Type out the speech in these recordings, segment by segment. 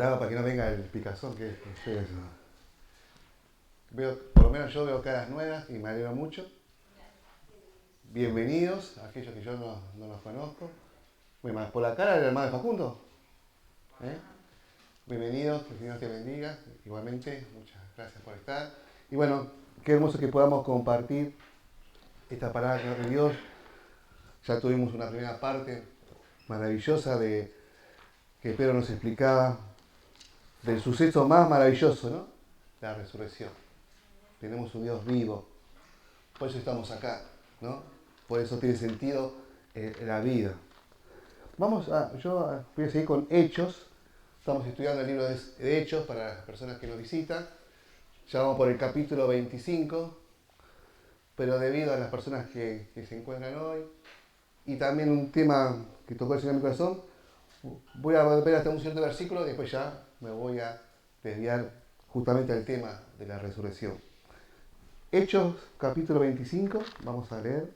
Oraba para que no venga el picazón que es eso. Por lo menos yo veo caras nuevas y me alegro mucho. Bienvenidos a aquellos que yo no los conozco. Bueno, por la cara del hermano de Facundo. ¿Eh? Bienvenidos, que el Señor te bendiga. Igualmente, muchas gracias por estar. Y bueno, qué hermoso que podamos compartir esta palabra de Dios. Ya tuvimos una primera parte maravillosa de que Pedro nos explicaba del suceso más maravilloso, ¿no? La resurrección. Tenemos un Dios vivo. Por eso estamos acá, ¿no? Por eso tiene sentido la vida. Yo voy a seguir con Hechos. Estamos estudiando el libro de Hechos para las personas que nos visitan. Ya vamos por el capítulo 25, pero debido a las personas que se encuentran hoy y también un tema que tocó el Señor en mi corazón, voy a ver hasta un cierto versículo y después ya me voy a desviar justamente al tema de la resurrección. Hechos capítulo 25, vamos a leer.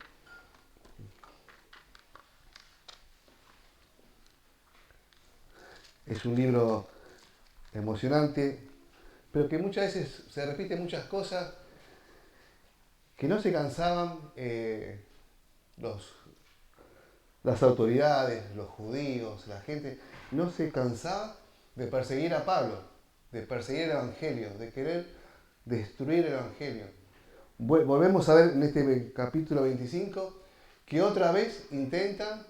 Es un libro emocionante, pero que muchas veces se repiten muchas cosas que no se cansaban las autoridades, los judíos, la gente, no se cansaba de perseguir a Pablo, de perseguir el Evangelio, de querer destruir el Evangelio. Volvemos a ver en este capítulo 25 que otra vez intentan,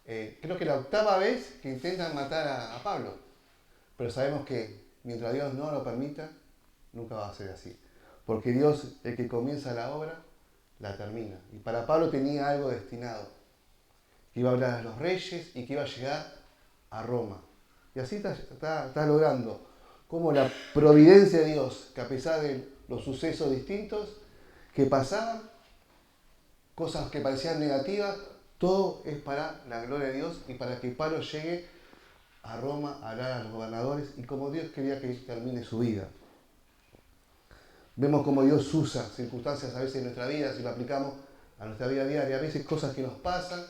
creo que la octava vez que intentan matar a Pablo, pero sabemos que mientras Dios no lo permita, nunca va a ser así. Porque Dios, el que comienza la obra, la termina. Y para Pablo tenía algo destinado. Que iba a hablar a los reyes y que iba a llegar a Roma. Y así está logrando como la providencia de Dios, que a pesar de los sucesos distintos que pasaban, cosas que parecían negativas, todo es para la gloria de Dios y para que Pablo llegue a Roma a hablar a los gobernadores y como Dios quería que termine su vida. Vemos cómo Dios usa circunstancias a veces en nuestra vida, si lo aplicamos a nuestra vida diaria, a veces cosas que nos pasan,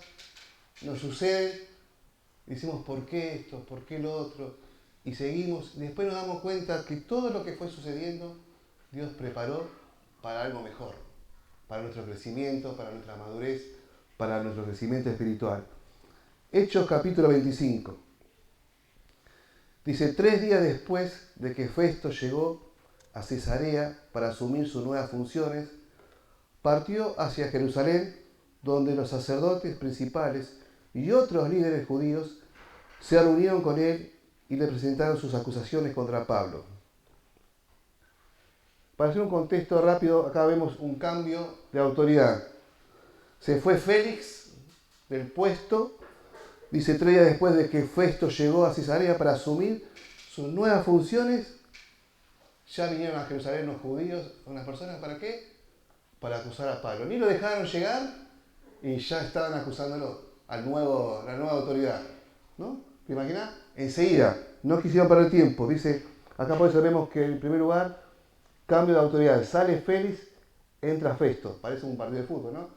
nos suceden, decimos ¿por qué esto? ¿Por qué lo otro? Y seguimos, y después nos damos cuenta que todo lo que fue sucediendo, Dios preparó para algo mejor, para nuestro crecimiento, para nuestra madurez, para nuestro crecimiento espiritual. Hechos capítulo 25. Dice, 3 días después de que Festo llegó a Cesarea para asumir sus nuevas funciones, partió hacia Jerusalén, donde los sacerdotes principales y otros líderes judíos se reunieron con él y le presentaron sus acusaciones contra Pablo. Para hacer un contexto rápido, acá vemos un cambio de autoridad. Se fue Félix del puesto, dice 3 días después de que Festo llegó a Cesarea para asumir sus nuevas funciones, ya vinieron a Jerusalén los judíos, unas personas, ¿para qué? Para acusar a Pablo. Ni lo dejaron llegar y ya estaban acusándolo la nueva autoridad. ¿No? ¿Te imaginas? Enseguida, no quisieron perder tiempo. Dice, acá por eso vemos que en primer lugar, cambio de autoridad. Sale Félix, entra Festo. Parece un partido de fútbol, ¿no?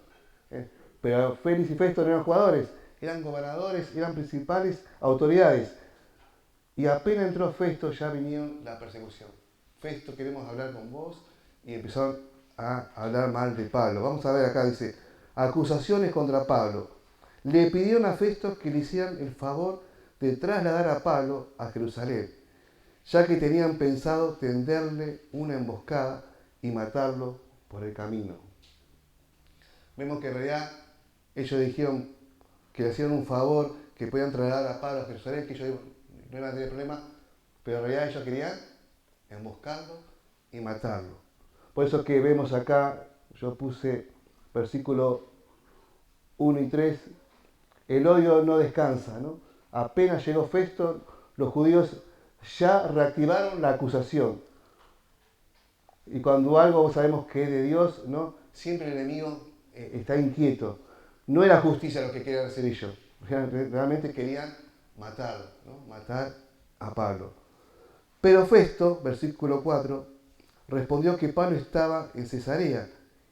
Pero Félix y Festo no eran jugadores, eran gobernadores, eran principales autoridades. Y apenas entró Festo, ya vinieron la persecución. Festo, queremos hablar con vos. Y empezaron a hablar mal de Pablo. Vamos a ver acá, dice, acusaciones contra Pablo. Le pidieron a Festo que le hicieran el favor de trasladar a Pablo a Jerusalén, ya que tenían pensado tenderle una emboscada y matarlo por el camino. Vemos que en realidad ellos dijeron que le hacían un favor, que podían trasladar a Pablo a Jerusalén, que ellos no iban a tener problema, pero en realidad ellos querían emboscarlo y matarlo. Por eso que vemos acá, yo puse versículo 1 y 3, el odio no descansa, ¿no? Apenas llegó Festo, los judíos ya reactivaron la acusación. Y cuando algo sabemos que es de Dios, ¿no? Siempre el enemigo está inquieto. No era justicia lo que querían hacer ellos. Realmente querían matar, ¿no? Matar a Pablo. Pero Festo, versículo 4, respondió que Pablo estaba en Cesarea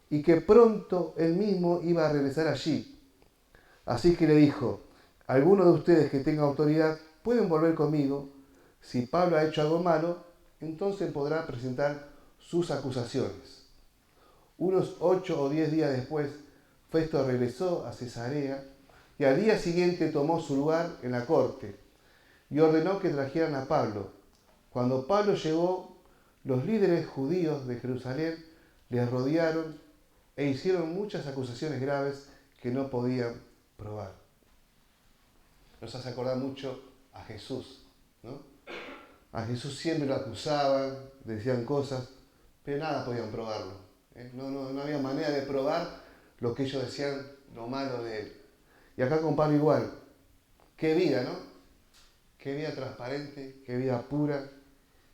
y que pronto él mismo iba a regresar allí. Así que le dijo, algunos de ustedes que tengan autoridad pueden volver conmigo, Si Pablo ha hecho algo malo, entonces podrá presentar sus acusaciones. Unos 8 o 10 días después, Festo regresó a Cesarea y al día siguiente tomó su lugar en la corte y ordenó que trajeran a Pablo. Cuando Pablo llegó, los líderes judíos de Jerusalén le rodearon e hicieron muchas acusaciones graves que no podían probar. Nos hace acordar mucho a Jesús, ¿no? A Jesús siempre lo acusaban, decían cosas, pero nada podían probarlo. No había manera de probar lo que ellos decían, lo malo de él. Y acá con Pablo igual. Qué vida, ¿no? Qué vida transparente, qué vida pura,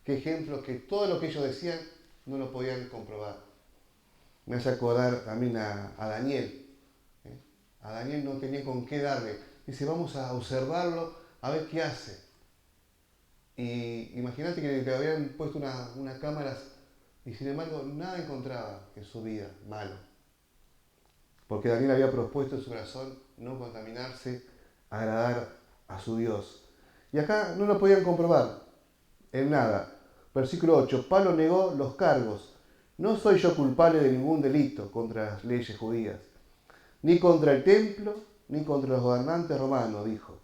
qué ejemplo, que todo lo que ellos decían no lo podían comprobar. Me hace acordar también a Daniel. A Daniel no tenía con qué darle. Dice, vamos a observarlo, a ver qué hace. Y imagínate que le habían puesto una cámara y sin embargo nada encontraba en su vida malo. Porque Daniel había propuesto en su corazón no contaminarse, agradar a su Dios. Y acá no lo podían comprobar en nada. Versículo 8. Pablo negó los cargos. No soy yo culpable de ningún delito contra las leyes judías, ni contra el templo, ni contra los gobernantes romanos, dijo.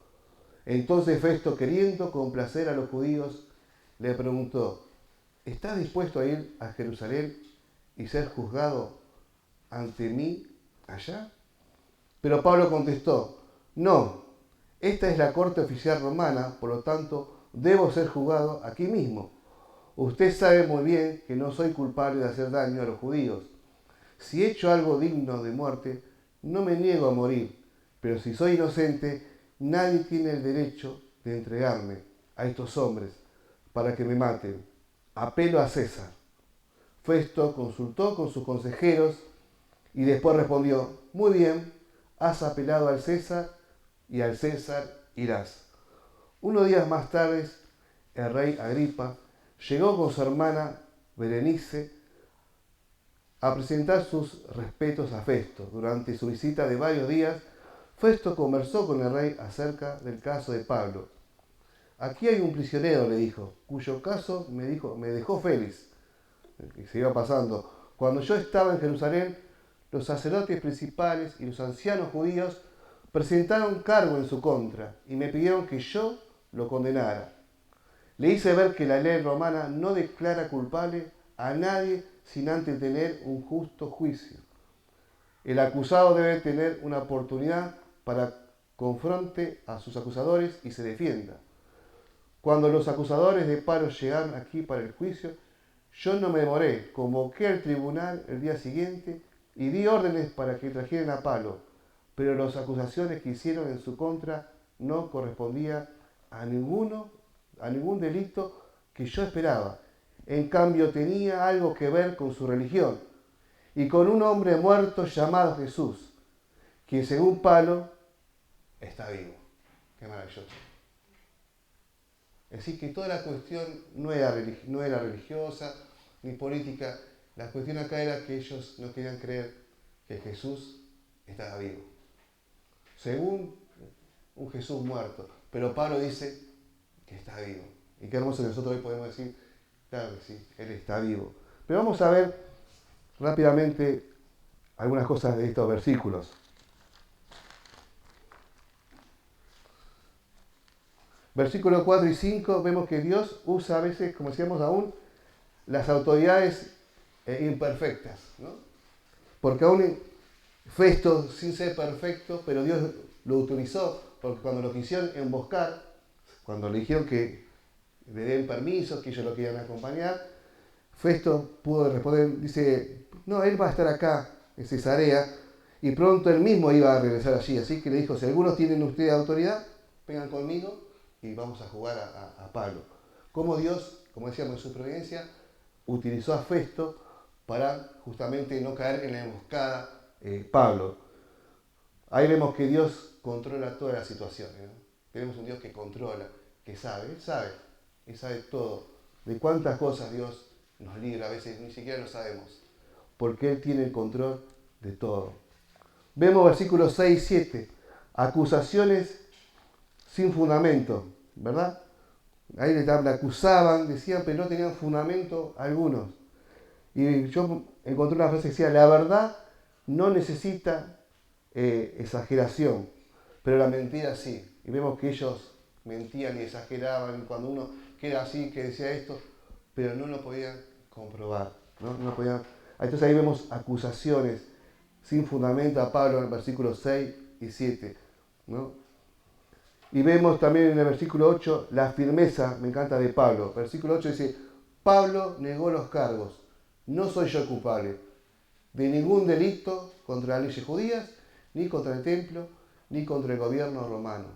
Entonces Festo, queriendo complacer a los judíos, le preguntó, ¿estás dispuesto a ir a Jerusalén y ser juzgado ante mí allá? Pero Pablo contestó, no, esta es la corte oficial romana, por lo tanto debo ser juzgado aquí mismo. Usted sabe muy bien que no soy culpable de hacer daño a los judíos. Si he hecho algo digno de muerte, no me niego a morir, pero si soy inocente, nadie tiene el derecho de entregarme a estos hombres para que me maten. Apelo a César. Festo consultó con sus consejeros y después respondió, muy bien, has apelado al César y al César irás. Unos días más tarde, el rey Agripa llegó con su hermana Berenice a presentar sus respetos a Festo. Durante su visita de varios días, Festo conversó con el rey acerca del caso de Pablo. Aquí hay un prisionero, le dijo, cuyo caso me dejó Félix. Y se iba pasando. Cuando yo estaba en Jerusalén, los sacerdotes principales y los ancianos judíos presentaron cargo en su contra y me pidieron que yo lo condenara. Le hice ver que la ley romana no declara culpable a nadie sin antes tener un justo juicio. El acusado debe tener una oportunidad para confronte a sus acusadores y se defienda. Cuando los acusadores de Pablo llegaron aquí para el juicio, yo no me demoré, convoqué al tribunal el día siguiente y di órdenes para que trajeran a Pablo, pero las acusaciones que hicieron en su contra no correspondían a ningún delito que yo esperaba. En cambio, tenía algo que ver con su religión y con un hombre muerto llamado Jesús, quien según Pablo está vivo. Qué maravilloso. Es decir, que toda la cuestión no era religiosa ni política. La cuestión acá era que ellos no querían creer que Jesús estaba vivo. Según un Jesús muerto. Pero Pablo dice que está vivo. Y qué hermoso que nosotros hoy podemos decir, claro que sí, Él está vivo. Pero vamos a ver rápidamente algunas cosas de estos versículos. Versículos 4 y 5 vemos que Dios usa a veces, como decíamos aún, las autoridades imperfectas, ¿no? Porque aún Festo, sin ser perfecto, pero Dios lo utilizó, porque cuando lo quisieron emboscar, cuando le dijeron que le den permiso, que ellos lo querían acompañar, Festo pudo responder, dice, no, él va a estar acá en Cesarea, y pronto él mismo iba a regresar allí, así que le dijo, si algunos tienen ustedes autoridad, vengan conmigo y vamos a jugar a Pablo. Como Dios, como decíamos en su providencia, utilizó a Festo para justamente no caer en la emboscada Pablo. Ahí vemos que Dios controla todas las situaciones, ¿no? Tenemos un Dios que controla, que sabe, Él sabe todo. De cuántas cosas Dios nos libra, a veces ni siquiera lo sabemos, porque Él tiene el control de todo. Vemos versículos 6 y 7, acusaciones sin fundamento, ¿verdad? Ahí le acusaban, decían, pero no tenían fundamento algunos. Y yo encontré una frase que decía, la verdad no necesita exageración, pero la mentira sí. Y vemos que ellos mentían y exageraban, y cuando uno queda así, que decía esto, pero no lo podían comprobar. No podían. Entonces ahí vemos acusaciones sin fundamento a Pablo en el versículo 6 y 7. ¿No? Y vemos también en el versículo 8 la firmeza, me encanta, de Pablo. Versículo 8 dice, Pablo negó los cargos. No soy yo culpable de ningún delito contra las leyes judías, ni contra el templo, ni contra el gobierno romano.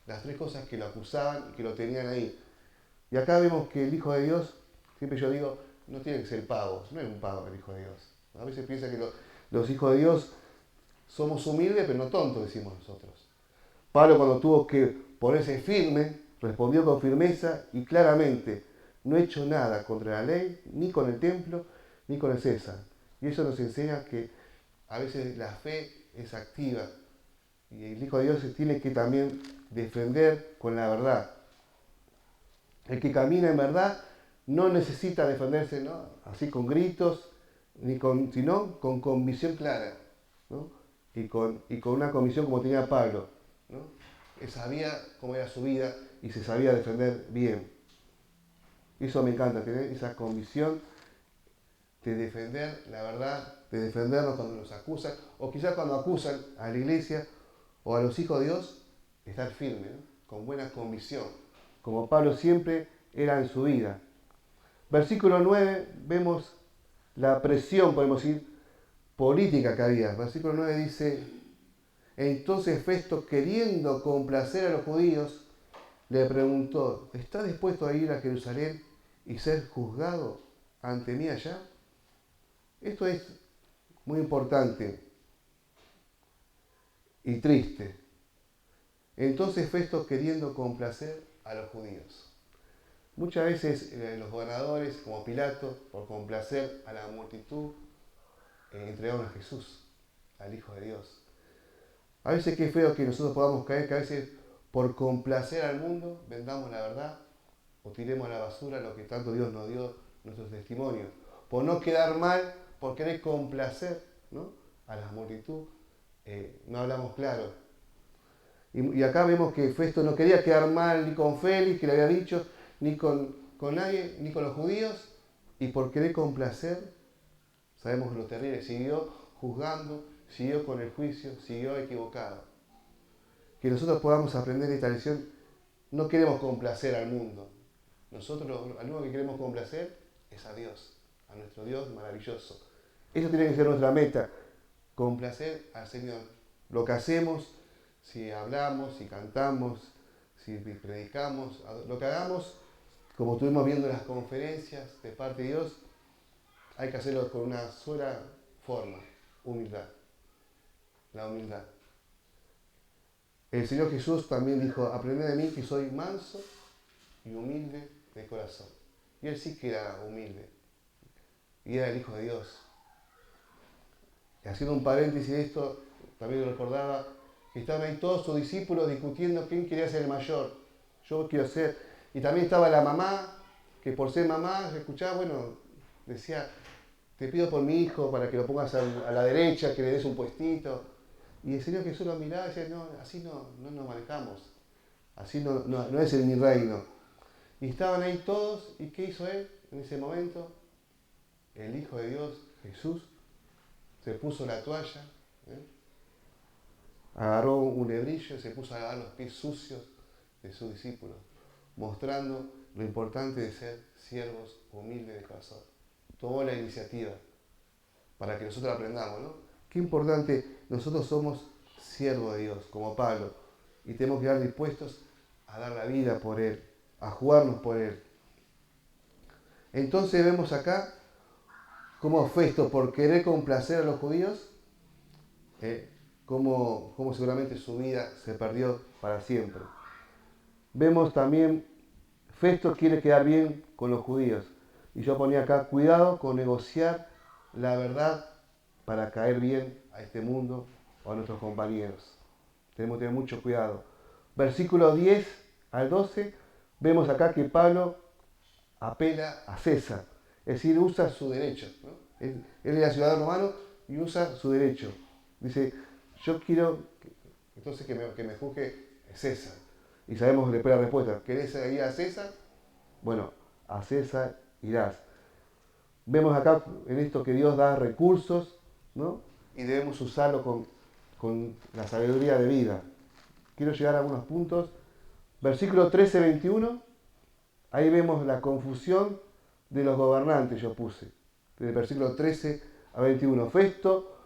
Las tres cosas que lo acusaban y que lo tenían ahí. Y acá vemos que el Hijo de Dios, siempre yo digo, no tiene que ser pavos, no es un pavo el Hijo de Dios. A veces piensa que los hijos de Dios somos humildes, pero no tontos, decimos nosotros. Pablo, cuando tuvo que ponerse firme, respondió con firmeza y claramente, no he hecho nada contra la ley, ni con el templo, ni con el César. Y eso nos enseña que a veces la fe es activa y el Hijo de Dios se tiene que también defender con la verdad. El que camina en verdad no necesita defenderse, ¿no?, así con gritos, sino con convicción clara, ¿no? Y con una convicción como tenía Pablo, ¿no? Que sabía cómo era su vida y se sabía defender bien. Eso me encanta, tener esa convicción de defender la verdad, de defendernos cuando nos acusan, o quizás cuando acusan a la iglesia o a los hijos de Dios, estar firme, ¿no?, con buena convicción, como Pablo siempre era en su vida. Versículo 9, vemos la presión, podemos decir, política que había. Versículo 9 dice, entonces Festo, queriendo complacer a los judíos, le preguntó, ¿estás dispuesto a ir a Jerusalén y ser juzgado ante mí allá? Esto es muy importante y triste. Entonces Festo, queriendo complacer a los judíos. Muchas veces los gobernadores, como Pilato, por complacer a la multitud, entregaron a Jesús, al Hijo de Dios. A veces qué feo que nosotros podamos caer, que a veces por complacer al mundo vendamos la verdad o tiremos a la basura lo que tanto Dios nos dio, nuestros testimonios. Por no quedar mal, por querer complacer, ¿no?, a la multitud, no hablamos claro. Y acá vemos que Festo no quería quedar mal ni con Félix, que le había dicho, ni con nadie, ni con los judíos, y por querer complacer, sabemos lo terrible, siguió juzgando, siguió con el juicio, siguió equivocado. Que nosotros podamos aprender esta lección, no queremos complacer al mundo. Nosotros lo único que queremos complacer es a Dios, a nuestro Dios maravilloso. Eso tiene que ser nuestra meta, complacer al Señor. Lo que hacemos, si hablamos, si cantamos, si predicamos, lo que hagamos, como estuvimos viendo en las conferencias de parte de Dios, hay que hacerlo con una sola forma, humildad. La humildad. El Señor Jesús también dijo, aprended de mí que soy manso y humilde de corazón. Y Él sí que era humilde. Y era el Hijo de Dios. Y haciendo un paréntesis de esto, también lo recordaba, que estaban ahí todos sus discípulos discutiendo quién quería ser el mayor. Yo quiero ser. Y también estaba la mamá, que por ser mamá, escuchaba, bueno, decía, te pido por mi hijo para que lo pongas a la derecha, que le des un puestito. Y el Señor Jesús lo miraba y decía, no, así no nos manejamos. Así no es mi reino. Y estaban ahí todos, ¿y qué hizo Él en ese momento? El Hijo de Dios, Jesús, se puso la toalla, agarró un lebrillo y se puso a lavar los pies sucios de sus discípulos, mostrando lo importante de ser siervos humildes de corazón. Tomó la iniciativa para que nosotros aprendamos, ¿no? Qué importante, nosotros somos siervos de Dios, como Pablo, y tenemos que estar dispuestos a dar la vida por Él, a jugarnos por Él. Entonces vemos acá cómo Festo, por querer complacer a los judíos, cómo seguramente su vida se perdió para siempre. Vemos también, Festo quiere quedar bien con los judíos. Y yo ponía acá, cuidado con negociar la verdad para caer bien a este mundo o a nuestros compañeros. Tenemos que tener mucho cuidado. Versículo 10 al 12, Vemos acá que Pablo apela a César, es decir, usa su derecho, ¿no? Él era ciudadano romano y usa su derecho. Dice, yo quiero entonces que me juzgue César. Y sabemos después la respuesta, ¿querés ir a César? Bueno, a César irás. Vemos acá en esto que Dios da recursos, ¿no? Y debemos usarlo con la sabiduría de vida. Quiero llegar a algunos puntos. Versículo 13-21, ahí vemos la confusión de los gobernantes, yo puse. Del versículo 13 a 21. Festo,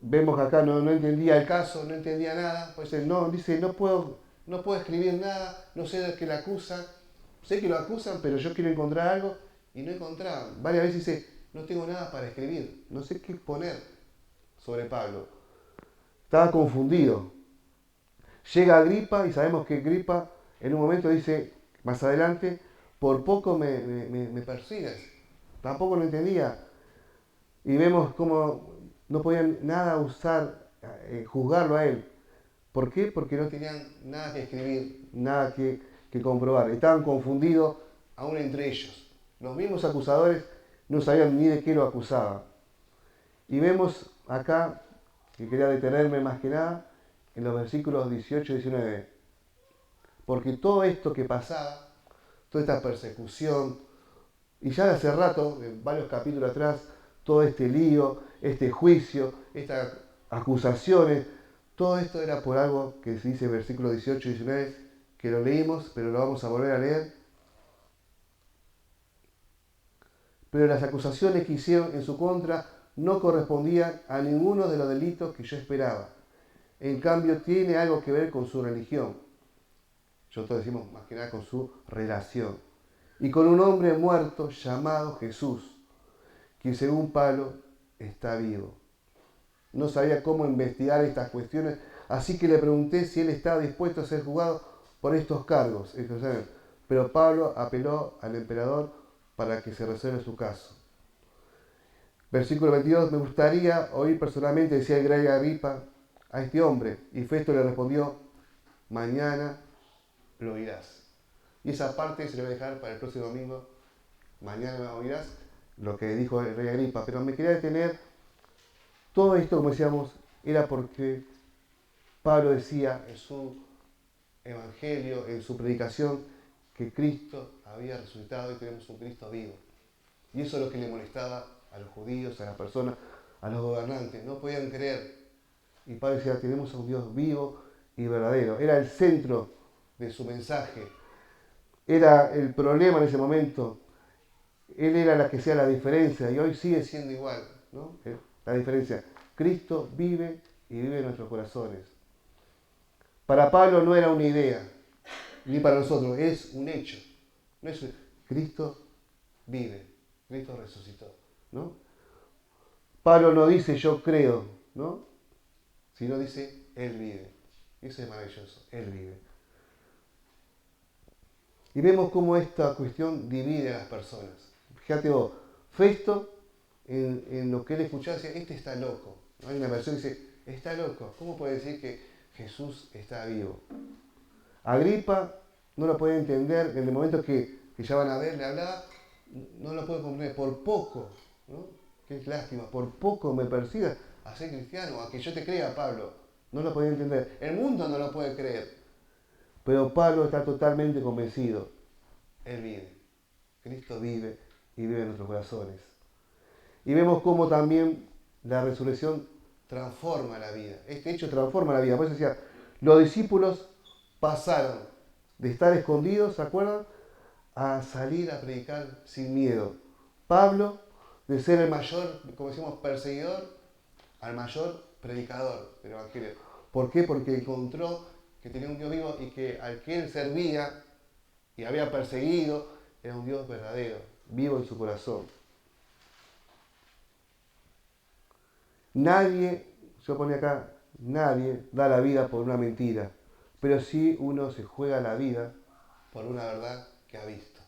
vemos acá, no entendía el caso, no entendía nada. Pues él dice, no puedo escribir nada, no sé de qué le acusan. Sé que lo acusan, pero yo quiero encontrar algo y no encontraba. Varias veces dice, no tengo nada para escribir, no sé qué poner sobre Pablo. Estaba confundido. Llega Agripa y sabemos que Agripa en un momento dice, más adelante, por poco me persigues. Tampoco lo entendía. Y vemos cómo no podían nada usar, juzgarlo a él. ¿Por qué? Porque no tenían nada que escribir, nada que comprobar. Estaban confundidos aún entre ellos. Los mismos acusadores no sabían ni de qué lo acusaban. Y vemos acá, que quería detenerme más que nada, en los versículos 18 y 19. Porque todo esto que pasaba, toda esta persecución, y ya de hace rato, en varios capítulos atrás, todo este lío, este juicio, estas acusaciones, todo esto era por algo que se dice en versículos 18 y 19, que lo leímos, pero lo vamos a volver a leer. Pero las acusaciones que hicieron en su contra no correspondían a ninguno de los delitos que yo esperaba. En cambio, tiene algo que ver con su religión. Nosotros decimos más que nada con su relación. Y con un hombre muerto llamado Jesús, que según Pablo está vivo. No sabía cómo investigar estas cuestiones, así que le pregunté si él estaba dispuesto a ser juzgado por estos cargos. Pero Pablo apeló al emperador para que se resuelva su caso. Versículo 22, me gustaría oír personalmente, decía el rey Agripa, a este hombre. Y Festo le respondió, mañana lo oirás. Y esa parte se le voy a dejar para el próximo domingo. Mañana lo oirás, lo que dijo el rey Agripa. Pero me quería detener, todo esto, como decíamos, era porque Pablo decía en su evangelio, en su predicación, que Cristo había resucitado y tenemos un Cristo vivo. Y eso es lo que le molestaba a los judíos, a las personas, a los gobernantes. No podían creer. Y Pablo decía, tenemos a un Dios vivo y verdadero. Era el centro de su mensaje. Era el problema en ese momento. Él era la que hacía la diferencia y hoy sigue siendo igual, ¿no? La diferencia. Cristo vive y vive en nuestros corazones. Para Pablo no era una idea, ni para nosotros, es un hecho. No es Cristo vive, Cristo resucitó, ¿no? Pablo no dice yo creo, ¿no? Sino dice Él vive. Eso es maravilloso, Él vive. Y vemos cómo esta cuestión divide a las personas. Fíjate vos, Festo, en lo que él escuchaba, decía, este está loco. Hay una versión que dice, está loco. ¿Cómo puede decir que Jesús está vivo? Agripa no lo puede entender, en el momento que ya van a ver, le hablaba, no lo puede comprender, por poco, ¿no? Qué lástima, por poco me persigas a ser cristiano, a que yo te crea, Pablo. No lo puede entender. El mundo no lo puede creer. Pero Pablo está totalmente convencido. Él vive. Cristo vive y vive en nuestros corazones. Y vemos cómo también la resurrección transforma la vida. Este hecho transforma la vida. Por eso decía, los discípulos pasaron de estar escondidos, ¿se acuerdan? A salir a predicar sin miedo. Pablo, de ser el mayor, como decimos, perseguidor, al mayor predicador del Evangelio. ¿Por qué? Porque encontró que tenía un Dios vivo y que al que él servía y había perseguido, era un Dios verdadero, vivo en su corazón. Nadie, yo ponía acá, nadie da la vida por una mentira, pero sí uno se juega la vida por una verdad que ha visto.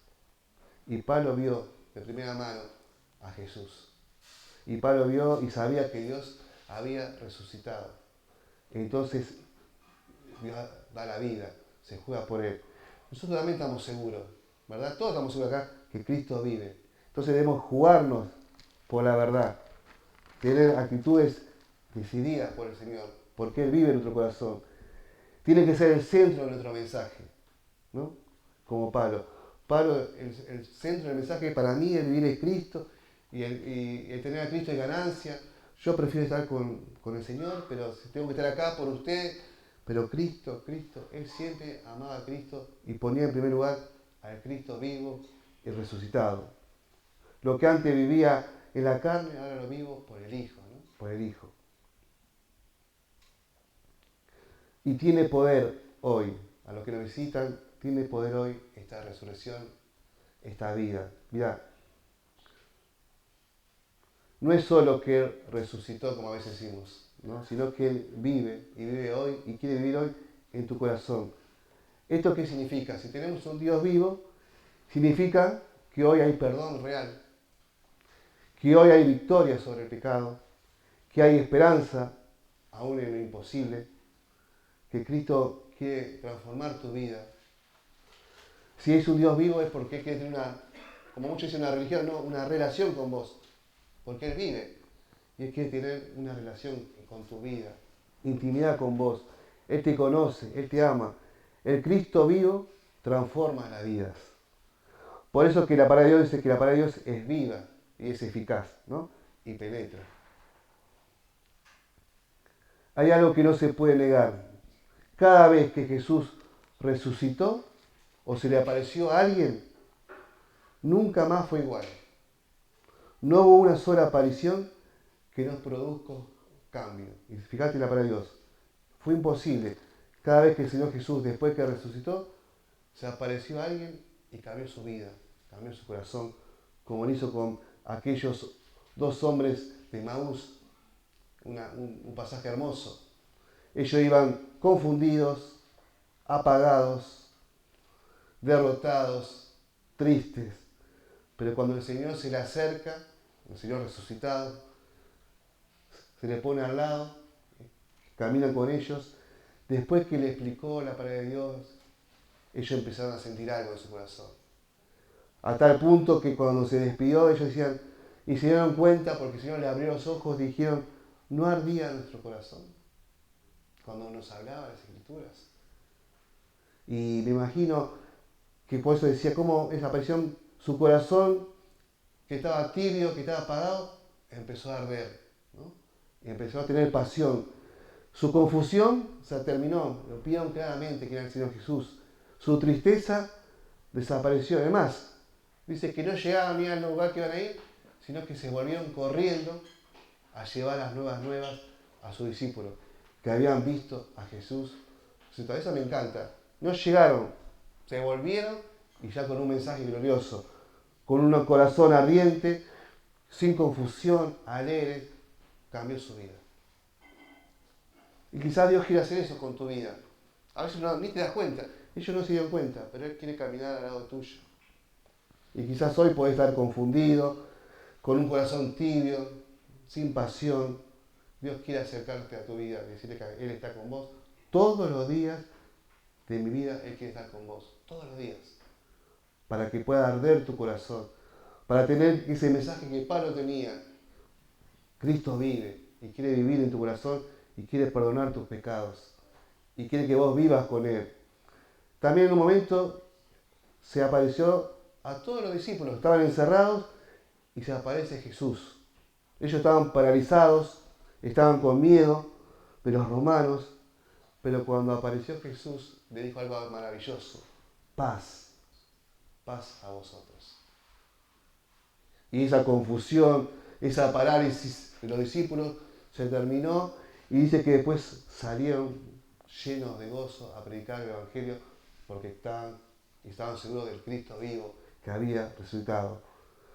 Y Pablo vio de primera mano a Jesús. Y Pablo vio y sabía que Dios había resucitado. Entonces Dios da la vida, se juega por él. nosotros también estamos seguros, ¿verdad? Todos estamos seguros acá que Cristo vive. Entonces debemos jugarnos por la verdad, tener actitudes decididas por el Señor, porque Él vive en nuestro corazón. Tiene que ser el centro de nuestro mensaje, ¿no? Como Pablo. Pablo, el centro del mensaje para mí, el vivir es Cristo y el tener a Cristo es ganancia. Yo prefiero estar con el Señor, pero si tengo que estar acá por usted, pero Cristo, Él siempre amaba a Cristo y ponía en primer lugar al Cristo vivo y resucitado. Lo que antes vivía en la carne, ahora lo vivo por el Hijo, ¿no? Por el Hijo. Y tiene poder hoy, a los que nos visitan, tiene poder hoy esta resurrección, esta vida. Mirá, no es solo que Él resucitó, como a veces decimos, ¿no? Sino que Él vive y vive hoy y quiere vivir hoy en tu corazón. ¿Esto qué significa? Si tenemos un Dios vivo, significa que hoy hay perdón real, que hoy hay victoria sobre el pecado, que hay esperanza, aún en lo imposible, que Cristo quiere transformar tu vida. Si es un Dios vivo es porque Él quiere tener como muchos dicen, una religión, no, una relación con vos, porque Él vive y Él quiere tener una relación con tu vida, intimidad con vos. Él te conoce, Él te ama. El Cristo vivo transforma las vidas. Por eso que la palabra de Dios dice que la palabra de Dios es viva y es eficaz, ¿no? Y penetra. Hay algo que no se puede negar. Cada vez que Jesús resucitó o se le apareció a alguien, nunca más fue igual. No hubo una sola aparición que nos produzca cambio. Y fíjate la palabra de Dios. Fue imposible. Cada vez que el Señor Jesús, después que resucitó, se apareció a alguien y cambió su vida, cambió su corazón, como lo hizo con aquellos dos hombres de Maús, un pasaje hermoso. Ellos iban confundidos, apagados, derrotados, tristes, pero cuando el Señor se le acerca, el Señor resucitado, se le pone al lado, camina con ellos, después que le explicó la palabra de Dios, ellos empezaron a sentir algo en su corazón. A tal punto que cuando se despidió, ellos decían, y se dieron cuenta, porque el Señor le abrió los ojos, dijeron, ¿no ardía nuestro corazón cuando nos hablaba de las Escrituras? Y me imagino que por eso decía, cómo esa aparición, su corazón, que estaba tibio, que estaba apagado, empezó a arder, ¿no? Y empezó a tener pasión. Su confusión se terminó, lo vieron claramente que era el Señor Jesús. Su tristeza desapareció. Además, dice que no llegaban ni al lugar que iban a ir, sino que se volvieron corriendo a llevar las nuevas a sus discípulos, que habían visto a Jesús. Eso me encanta. No llegaron, se volvieron y ya con un mensaje glorioso, con un corazón ardiente, sin confusión, alegre, cambió su vida. Y quizás Dios quiere hacer eso con tu vida. A veces ni te das cuenta. Ellos no se dieron cuenta, pero Él quiere caminar al lado tuyo. Y quizás hoy podés estar confundido, con un corazón tibio, sin pasión. Dios quiere acercarte a tu vida, decirle que Él está con vos. Todos los días de mi vida Él quiere estar con vos. Todos los días. Para que pueda arder tu corazón. Para tener ese mensaje que Pablo tenía. Cristo vive y quiere vivir en tu corazón y quiere perdonar tus pecados. Y quiere que vos vivas con Él. También en un momento se apareció a todos los discípulos, estaban encerrados y se aparece Jesús. Ellos estaban paralizados, estaban con miedo de los romanos, pero cuando apareció Jesús le dijo algo maravilloso: paz, paz a vosotros. Y esa confusión, esa parálisis de los discípulos se terminó y dice que después salieron llenos de gozo a predicar el Evangelio porque estaban seguros del Cristo vivo que había resucitado,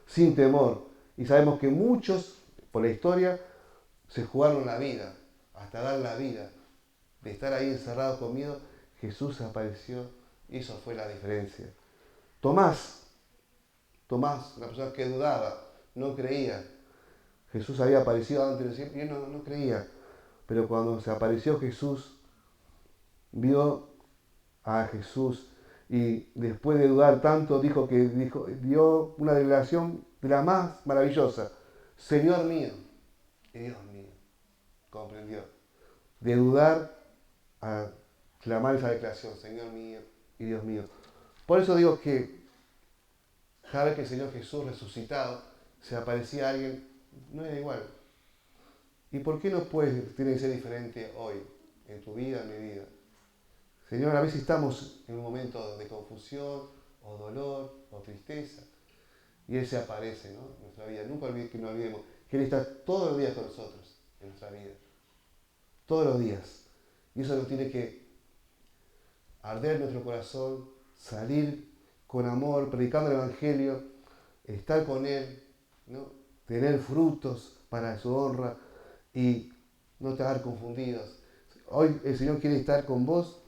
sin temor. Y sabemos que muchos, por la historia, se jugaron la vida, hasta dar la vida. De estar ahí encerrados con miedo, Jesús apareció y eso fue la diferencia. Tomás, una persona que dudaba, no creía. Jesús había aparecido antes de siempre y él no creía. Pero cuando se apareció Jesús, vio a Jesús y después de dudar tanto dio una declaración de la más maravillosa. Señor mío y Dios mío. Comprendió. De dudar a clamar esa declaración, Señor mío y Dios mío. Por eso digo que cada vez que el Señor Jesús resucitado se aparecía a alguien, no era igual. ¿Y por qué no tiene que ser diferente hoy, en tu vida, en mi vida? Señor, a veces estamos en un momento de confusión, o dolor, o tristeza, y Él se aparece, ¿no?, en nuestra vida. Nunca que no olvidemos que Él está todos los días con nosotros, en nuestra vida. Todos los días. Y eso nos tiene que arder nuestro corazón, salir con amor, predicando el Evangelio, estar con Él, ¿no?, tener frutos para su honra y no estar confundidos. Hoy el Señor quiere estar con vos,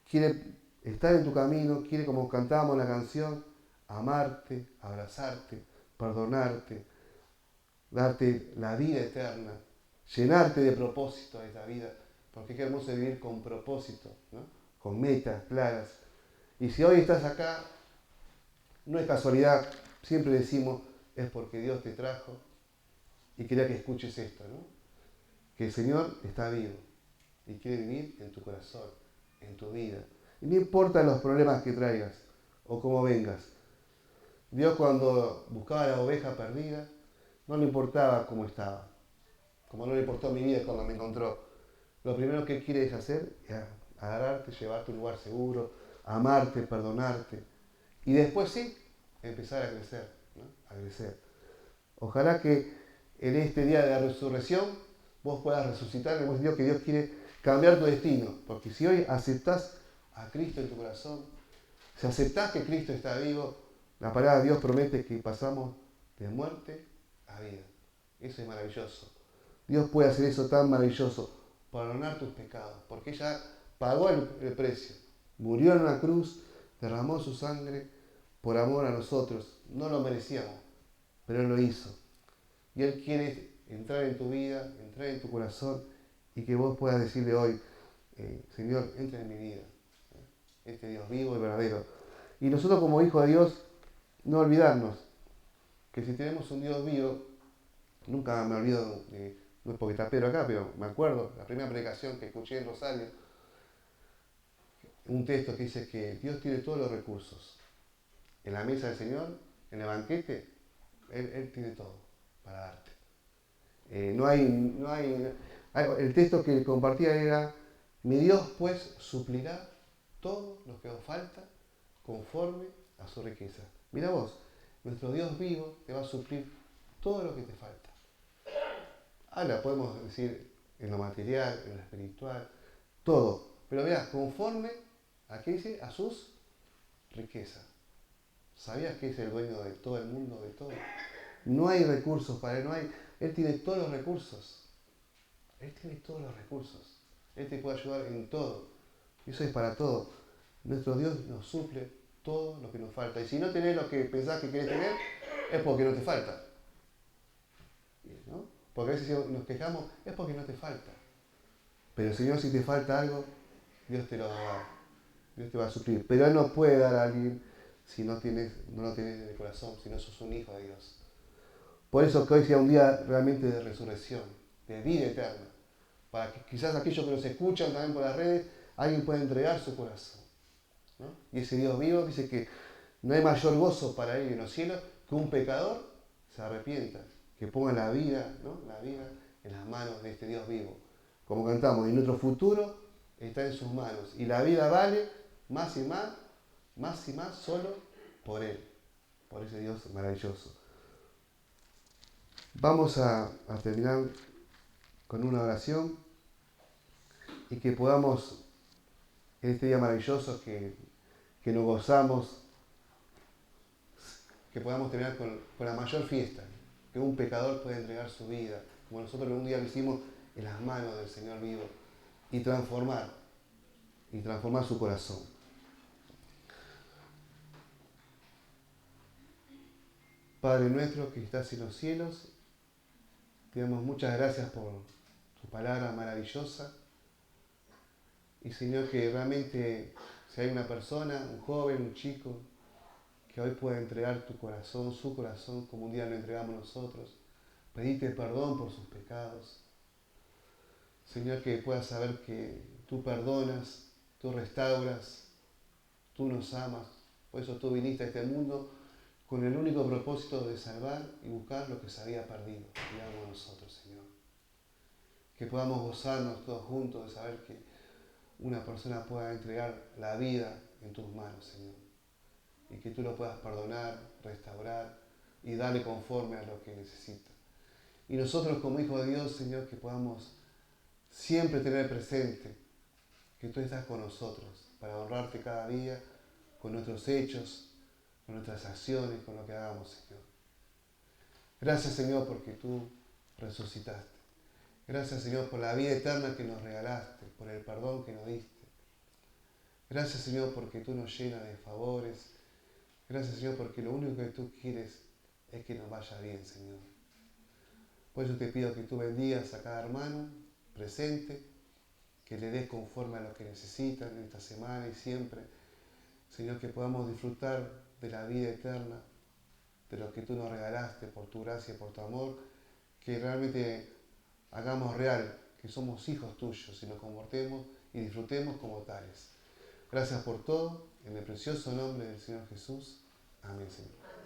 quiere estar en tu camino, quiere, como cantábamos en la canción, amarte, abrazarte, perdonarte, darte la vida eterna, llenarte de propósito de esta vida, porque qué hermoso vivir con propósito, ¿no?, con metas claras. Y si hoy estás acá, no es casualidad, siempre decimos, es porque Dios te trajo y quería que escuches esto, ¿no?, que el Señor está vivo y quiere vivir en tu corazón, en tu vida. Y no importa los problemas que traigas o cómo vengas. Dios, cuando buscaba a la oveja perdida, no le importaba cómo estaba, como no le importó mi vida cuando me encontró. Lo primero que Él quiere es hacer es agarrarte, llevarte a un lugar seguro, amarte, perdonarte. Y después sí, empezar a crecer, ¿no?, a crecer. Ojalá que en este día de la resurrección vos puedas resucitar en el buen sentido que Dios quiere cambiar tu destino. Porque si hoy aceptás a Cristo en tu corazón, si aceptás que Cristo está vivo, la palabra de Dios promete que pasamos de muerte a vida. Eso es maravilloso. Dios puede hacer eso tan maravilloso, perdonar tus pecados, porque ella pagó el precio. Murió en una cruz, derramó su sangre por amor a nosotros. No lo merecíamos, pero Él lo hizo. Y Él quiere entrar en tu vida, entrar en tu corazón, y que vos puedas decirle hoy, Señor, entra en mi vida. Este Dios vivo y verdadero. Y nosotros como hijos de Dios, no olvidarnos que si tenemos un Dios vivo, nunca me olvido, no es porque está Pedro acá, pero me acuerdo, la primera predicación que escuché en Rosario, un texto que dice que Dios tiene todos los recursos. En la mesa del Señor, en el banquete, Él tiene todo para darte. El texto que compartía era, mi Dios pues suplirá todo lo que os falta conforme a su riqueza. Mira vos, nuestro Dios vivo te va a suplir todo lo que te falta. Ahora podemos decir en lo material, en lo espiritual, todo. Pero veas, conforme a qué dice, a sus riquezas. ¿Sabías que es el dueño de todo el mundo, de todo? No hay recursos para Él, Él tiene todos los recursos. Él tiene todos los recursos. Él te puede ayudar en todo. Y eso es para todo. Nuestro Dios nos suple todo lo que nos falta. Y si no tenés lo que pensás que querés tener, es porque no te falta. ¿No? Porque a veces si nos quejamos, es porque no te falta. Pero Señor, si te falta algo, Dios te lo va a dar. Dios te va a suplir. Pero Él no puede dar a alguien si no lo tienes en el corazón, si no sos un hijo de Dios. Por eso que hoy sea un día realmente de resurrección, de vida eterna. Para que quizás aquellos que nos escuchan también por las redes, alguien pueda entregar su corazón, ¿no? Y ese Dios vivo dice que no hay mayor gozo para Él en los cielos que un pecador se arrepienta, que ponga la vida, ¿no?, la vida en las manos de este Dios vivo. Como cantamos, y nuestro futuro está en sus manos. Y la vida vale más y más solo por Él, por ese Dios maravilloso. Vamos a terminar con una oración y que podamos, en este día maravilloso que nos gozamos, que podamos terminar con la mayor fiesta, que un pecador pueda entregar su vida, como nosotros un día lo hicimos, en las manos del Señor vivo, y transformar su corazón. Padre nuestro que estás en los cielos, te damos muchas gracias por tu palabra maravillosa. Y Señor, que realmente Si hay una persona, un joven, un chico, que hoy pueda entregar tu corazón, su corazón, como un día lo entregamos nosotros, pedirte perdón por sus pecados. Señor, que pueda saber que tú perdonas, tú restauras, tú nos amas. Por eso tú viniste a este mundo con el único propósito de salvar y buscar lo que se había perdido. Digamos nosotros, Señor. Que podamos gozarnos todos juntos de saber que una persona pueda entregar la vida en tus manos, Señor. Y que tú lo puedas perdonar, restaurar y darle conforme a lo que necesita. Y nosotros como hijos de Dios, Señor, que podamos siempre tener presente que tú estás con nosotros para honrarte cada día con nuestros hechos, con nuestras acciones, con lo que hagamos, Señor. Gracias, Señor, porque tú resucitaste. Gracias, Señor, por la vida eterna que nos regalaste, por el perdón que nos diste. Gracias, Señor, porque tú nos llenas de favores. Gracias, Señor, porque lo único que tú quieres es que nos vaya bien, Señor. Por eso te pido que tú bendigas a cada hermano presente, que le des conforme a lo que necesitan en esta semana y siempre. Señor, que podamos disfrutar de la vida eterna, de lo que tú nos regalaste por tu gracia, por tu amor, que realmente hagamos real que somos hijos tuyos y nos comportemos y disfrutemos como tales. Gracias por todo, en el precioso nombre del Señor Jesús. Amén, Señor.